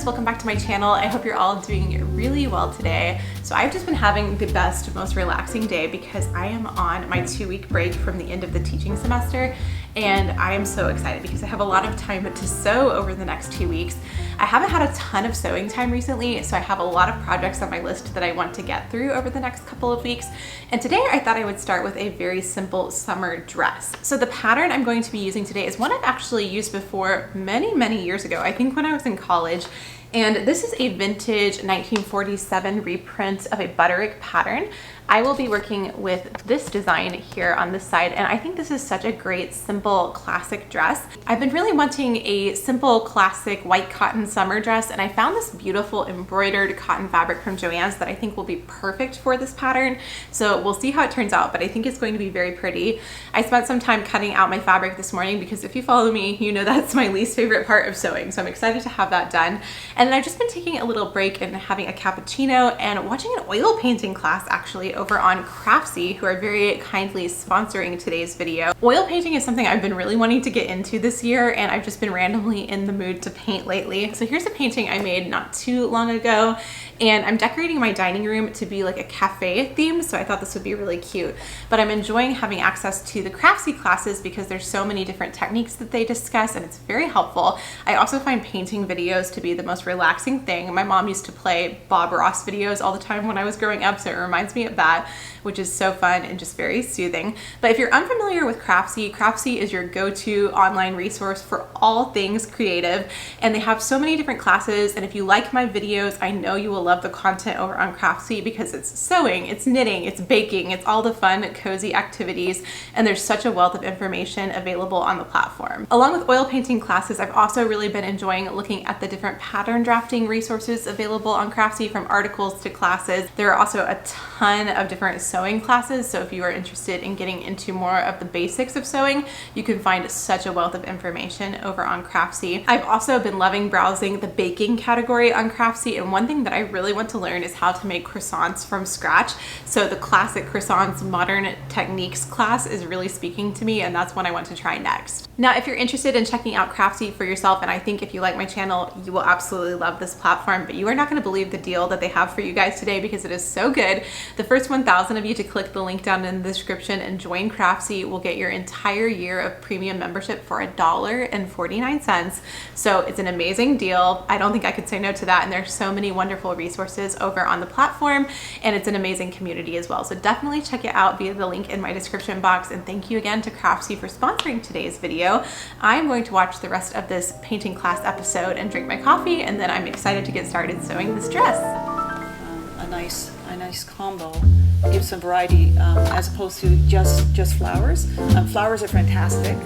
welcome back to my channel. I hope you're all doing really well today. So I've just been having the best, most relaxing day because I am on my 2-week break from the end of the teaching semester, and I am so excited because I have a lot of time to sew over the next 2 weeks. I haven't had a ton of sewing time recently, so I have a lot of projects on my list that I want to get through over the next couple of weeks. And today I thought I would start with a very simple summer dress. So the pattern I'm going to be using today is one I've actually used before many years ago, I think when I was in college. And this is a vintage 1947 reprint of a Butterick pattern. I will be working with this design here on this side, and I think this is such a great, simple, classic dress. I've been really wanting a simple, classic white cotton summer dress, and I found this beautiful embroidered cotton fabric from Joann's that I think will be perfect for this pattern. So we'll see how it turns out, but I think it's going to be very pretty. I spent some time cutting out my fabric this morning because if you follow me, you know that's my least favorite part of sewing. So I'm excited to have that done. And then I've just been taking a little break and having a cappuccino and watching an oil painting class actually over on Craftsy, who are very kindly sponsoring today's video. Oil painting is something I've been really wanting to get into this year, and I've just been randomly in the mood to paint lately. So here's a painting I made not too long ago, and I'm decorating my dining room to be like a cafe theme, so I thought this would be really cute. But I'm enjoying having access to the Craftsy classes because there's so many different techniques that they discuss, and it's very helpful. I also find painting videos to be the most relaxing thing. My mom used to play Bob Ross videos all the time when I was growing up, so it reminds me of that, which is so fun and just very soothing. But if you're unfamiliar with Craftsy, Craftsy is your go-to online resource for all things creative, and they have so many different classes. And if you like my videos, I know you will love the content over on Craftsy because it's sewing, it's knitting, it's baking, it's all the fun, cozy activities, and there's such a wealth of information available on the platform. Along with oil painting classes, I've also really been enjoying looking at the different pattern drafting resources available on Craftsy, from articles to classes. There are also a ton of different sewing classes, so if you are interested in getting into more of the basics of sewing, you can find such a wealth of information over on Craftsy. I've also been loving browsing the baking category on Craftsy, and one thing that I really want to learn is how to make croissants from scratch. So the classic croissants modern techniques class is really speaking to me, and that's one I want to try next. Now, if you're interested in checking out Craftsy for yourself, and I think if you like my channel, you will absolutely love this platform, but you are not going to believe the deal that they have for you guys today because it is so good. The first 1,000 of you to click the link down in the description and join Craftsy will get your entire year of premium membership for $1.49. So it's an amazing deal. I don't think I could say no to that, and there's so many wonderful resources over on the platform, and it's an amazing community as well. So definitely check it out via the link in my description box, and thank you again to Craftsy for sponsoring today's video. I'm going to watch the rest of this painting class episode and drink my coffee, and then I'm excited to get started sewing this dress. A nice combo gives some variety as opposed to just flowers. Flowers are fantastic.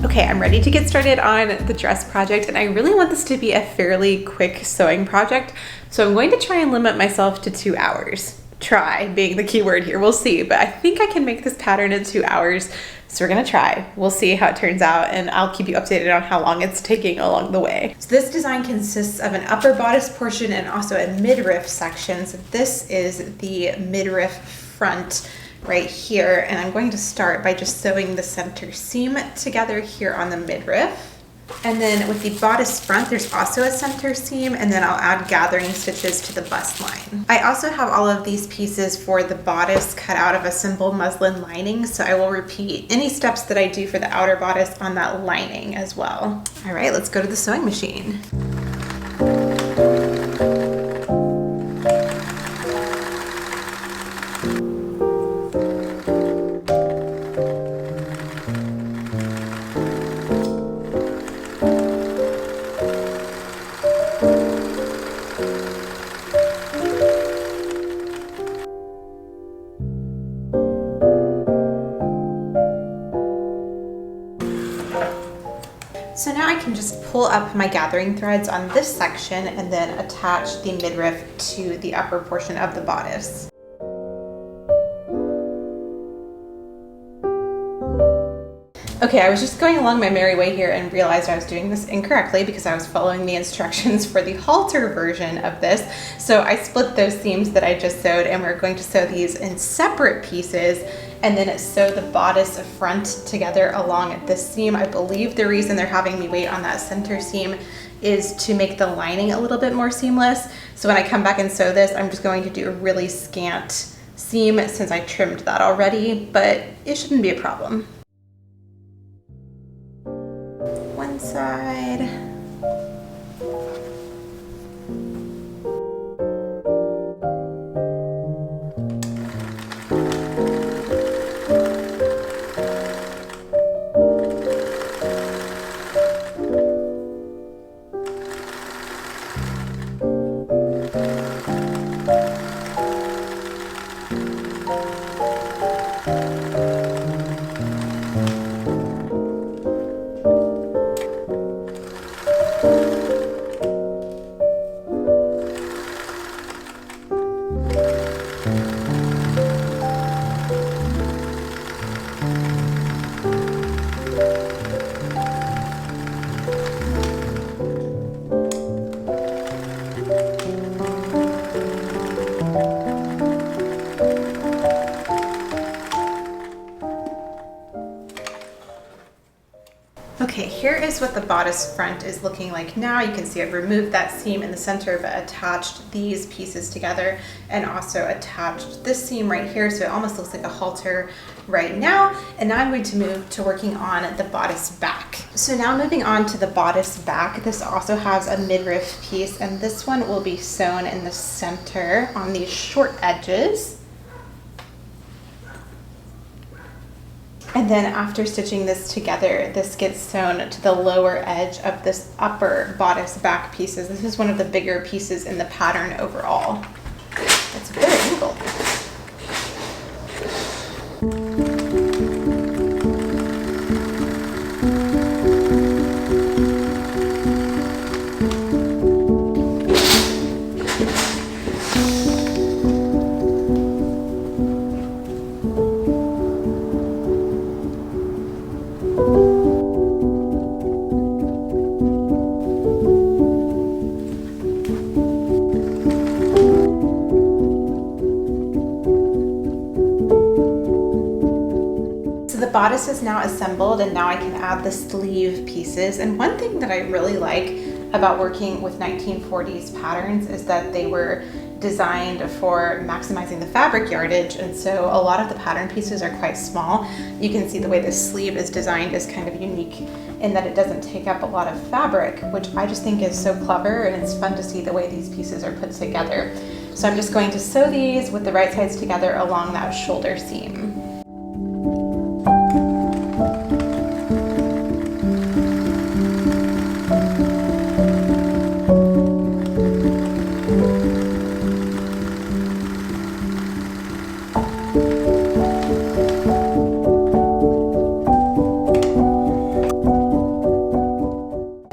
Okay, I'm ready to get started on the dress project, and I really want this to be a fairly quick sewing project, so I'm going to try and limit myself to 2 hours. Try being the key word here, we'll see, but I think I can make this pattern in 2 hours, so we're gonna try. We'll see how it turns out, and I'll keep you updated on how long it's taking along the way. So this design consists of an upper bodice portion and also a midriff section. So this is the midriff front right here, and I'm going to start by just sewing the center seam together here on the midriff. And then with the bodice front, there's also a center seam, and then I'll add gathering stitches to the bust line. I also have all of these pieces for the bodice cut out of a simple muslin lining, so I will repeat any steps that I do for the outer bodice on that lining as well. All right, let's go to the sewing machine. So now I can just pull up my gathering threads on this section and then attach the midriff to the upper portion of the bodice. Okay, I was just going along my merry way here and realized I was doing this incorrectly because I was following the instructions for the halter version of this. So I split those seams that I just sewed, and we're going to sew these in separate pieces and then sew the bodice front together along this seam. I believe the reason they're having me wait on that center seam is to make the lining a little bit more seamless. So when I come back and sew this, I'm just going to do a really scant seam since I trimmed that already, but it shouldn't be a problem. One side. Okay, here is what the bodice front is looking like now. You can see I've removed that seam in the center, but attached these pieces together and also attached this seam right here, so it almost looks like a halter right now. And now I'm going to move to working on the bodice back. So now moving on to the bodice back, this also has a midriff piece, and this one will be sewn in the center on these short edges. And then after stitching this together, this gets sewn to the lower edge of this upper bodice back pieces. This is one of the bigger pieces in the pattern overall. It's a good angle. The bodice is now assembled, and now I can add the sleeve pieces. And one thing that I really like about working with 1940s patterns is that they were designed for maximizing the fabric yardage, and so a lot of the pattern pieces are quite small. You can see the way this sleeve is designed is kind of unique in that it doesn't take up a lot of fabric, which I just think is so clever, and it's fun to see the way these pieces are put together. So I'm just going to sew these with the right sides together along that shoulder seam.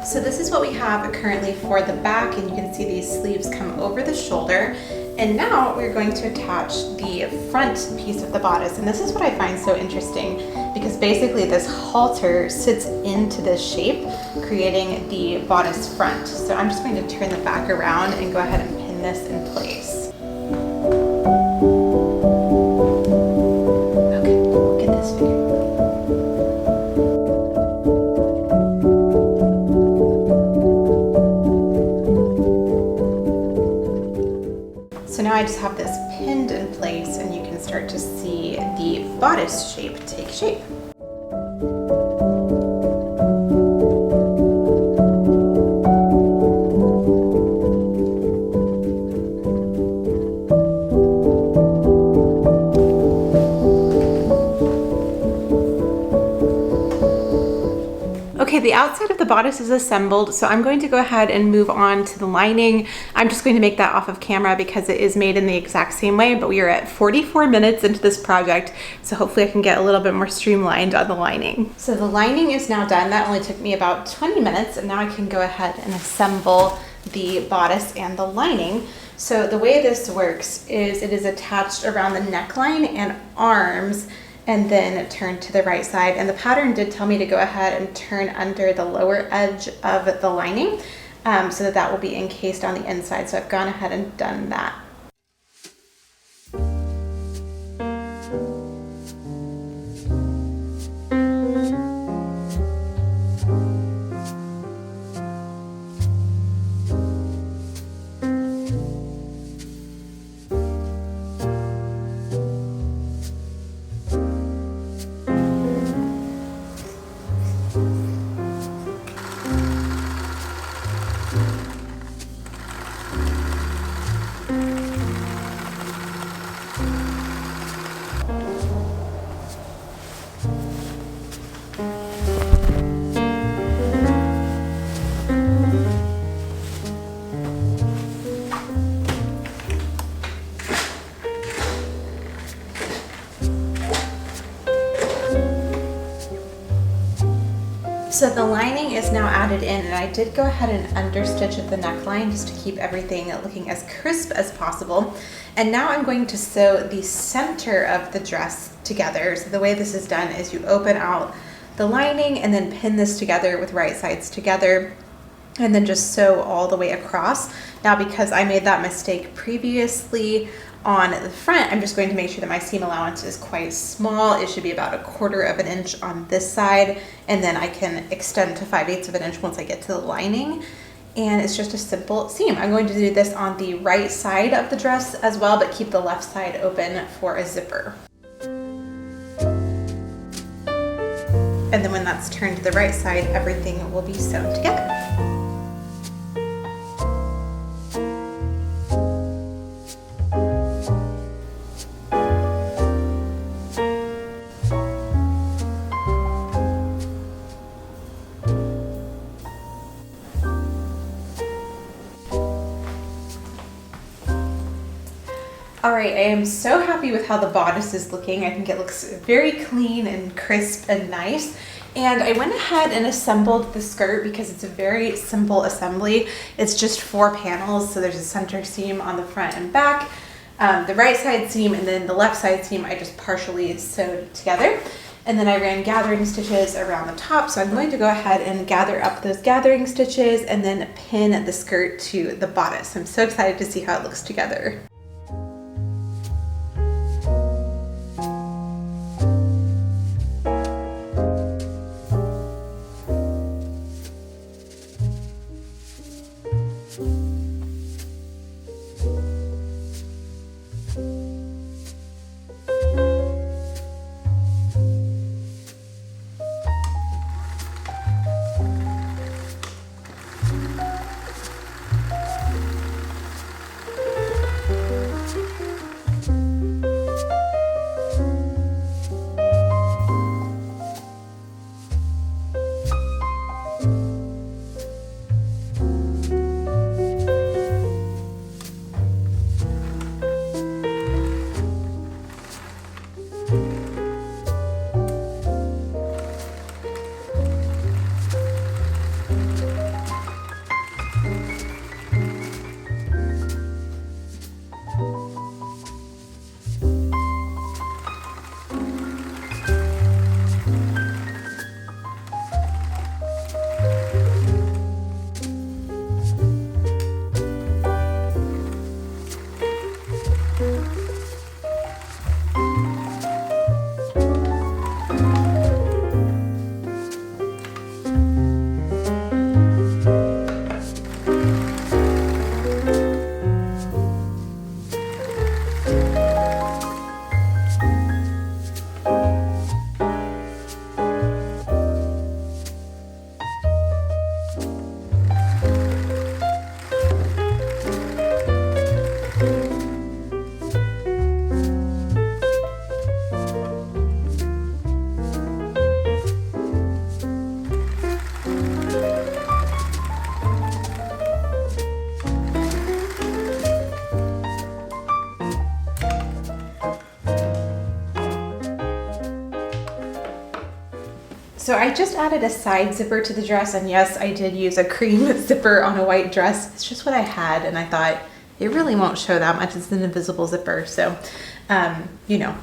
So this is what we have currently for the back, and you can see these sleeves come over the shoulder. And now we're going to attach the front piece of the bodice. And this is what I find so interesting, because basically this halter sits into this shape, creating the bodice front. So I'm just going to turn the back around and go ahead and pin this in place. Okay, we'll get this figured. So now I just have this pinned in place, and you can start to see the bodice shape take shape. Okay, the outside of the bodice is assembled, so I'm going to go ahead and move on to the lining. I'm just going to make that off of camera because it is made in the exact same way, but we are at 44 minutes into this project, so hopefully I can get a little bit more streamlined on the lining. So the lining is now done. That only took me about 20 minutes, and now I can go ahead and assemble the bodice and the lining. So the way this works is it is attached around the neckline and arms, and then turn to the right side. And the pattern did tell me to go ahead and turn under the lower edge of the lining so that that will be encased on the inside. So I've gone ahead and done that. So the lining is now added in, and I did go ahead and understitch at the neckline just to keep everything looking as crisp as possible. And now I'm going to sew the center of the dress together. So the way this is done is you open out the lining and then pin this together with right sides together, and then just sew all the way across. Now, because I made that mistake previously on the front, I'm just going to make sure that my seam allowance is quite small. It should be about 1/4 of an inch on this side, and then I can extend to 5/8 of an inch once I get to the lining. And it's just a simple seam. I'm going to do this on the right side of the dress as well, but keep the left side open for a zipper. And then when that's turned to the right side, everything will be sewn together. All right, I am so happy with how the bodice is looking. I think it looks very clean and crisp and nice. And I went ahead and assembled the skirt because it's a very simple assembly. It's just 4 panels, so there's a center seam on the front and back, the right side seam, and then the left side seam I just partially sewed together. And then I ran gathering stitches around the top, so I'm going to go ahead and gather up those gathering stitches and then pin the skirt to the bodice. I'm so excited to see how it looks together. So I just added a side zipper to the dress, and yes, I did use a cream zipper on a white dress. It's just what I had, and I thought it really won't show that much. It's an invisible zipper, so you know,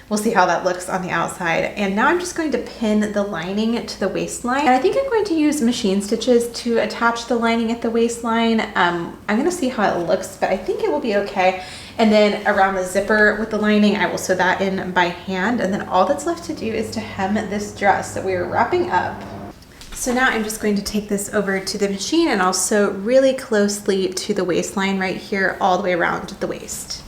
we'll see how that looks on the outside. And now I'm just going to pin the lining to the waistline, and I think I'm going to use machine stitches to attach the lining at the waistline. I'm going to see how it looks, but I think it will be okay. And then around the zipper with the lining, I will sew that in by hand. And then all that's left to do is to hem this dress that we are wrapping up. So now I'm just going to take this over to the machine, and I'll sew really closely to the waistline right here, all the way around the waist.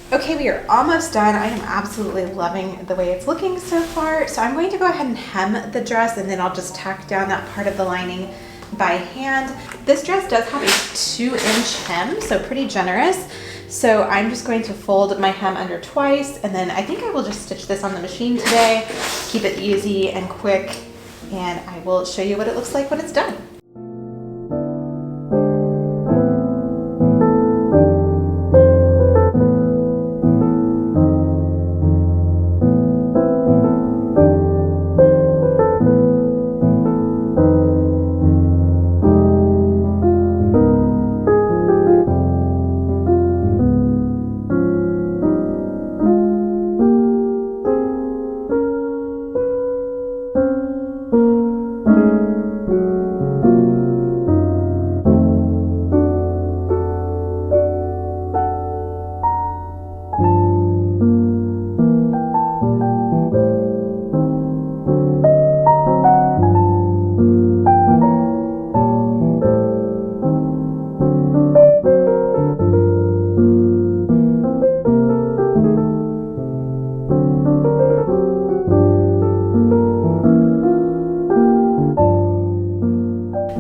Okay, we are almost done. I am absolutely loving the way it's looking so far. So I'm going to go ahead and hem the dress, and then I'll just tack down that part of the lining by hand. This dress does have a 2-inch hem, so pretty generous. So I'm just going to fold my hem under twice, and then I think I will just stitch this on the machine today, keep it easy and quick, and I will show you what it looks like when it's done.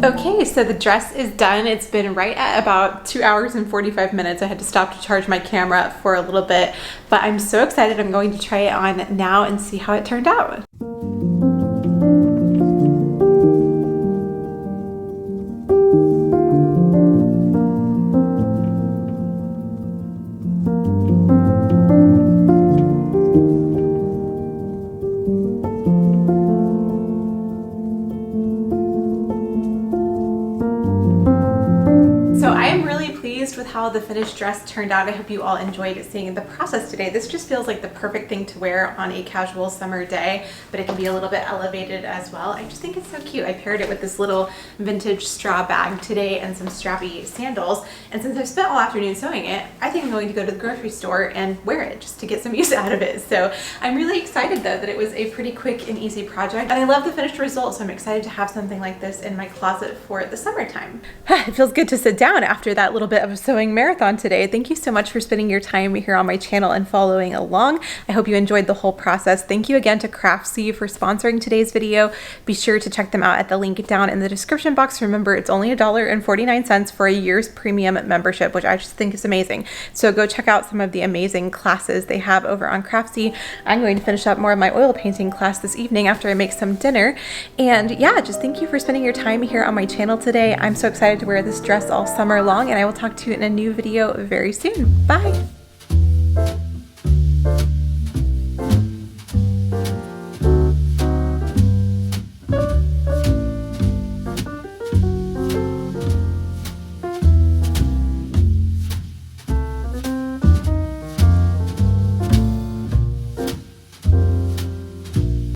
Okay, so the dress is done. It's been right at about 2 hours and 45 minutes. I had to stop to charge my camera for a little bit, but I'm so excited. I'm going to try it on now and see how it turned out. So I am really pleased with how the finished dress turned out. I hope you all enjoyed seeing the process today. This just feels like the perfect thing to wear on a casual summer day, but it can be a little bit elevated as well. I just think it's so cute. I paired it with this little vintage straw bag today and some strappy sandals. And since I've spent all afternoon sewing it, I think I'm going to go to the grocery store and wear it just to get some use out of it. So I'm really excited though that it was a pretty quick and easy project. And I love the finished result, so I'm excited to have something like this in my closet for the summertime. It feels good to sit down after that little bit of a sewing marathon today. Thank you so much for spending your time here on my channel and following along. I hope you enjoyed the whole process. Thank you again to Craftsy for sponsoring today's video. Be sure to check them out at the link down in the description box. Remember, it's only $1.49 for a year's premium membership, which I just think is amazing. So go check out some of the amazing classes they have over on Craftsy. I'm going to finish up more of my oil painting class this evening after I make some dinner. And yeah, just thank you for spending your time here on my channel today. I'm so excited to wear this dress all summer long, and I will talk to you in a new video very soon. Bye.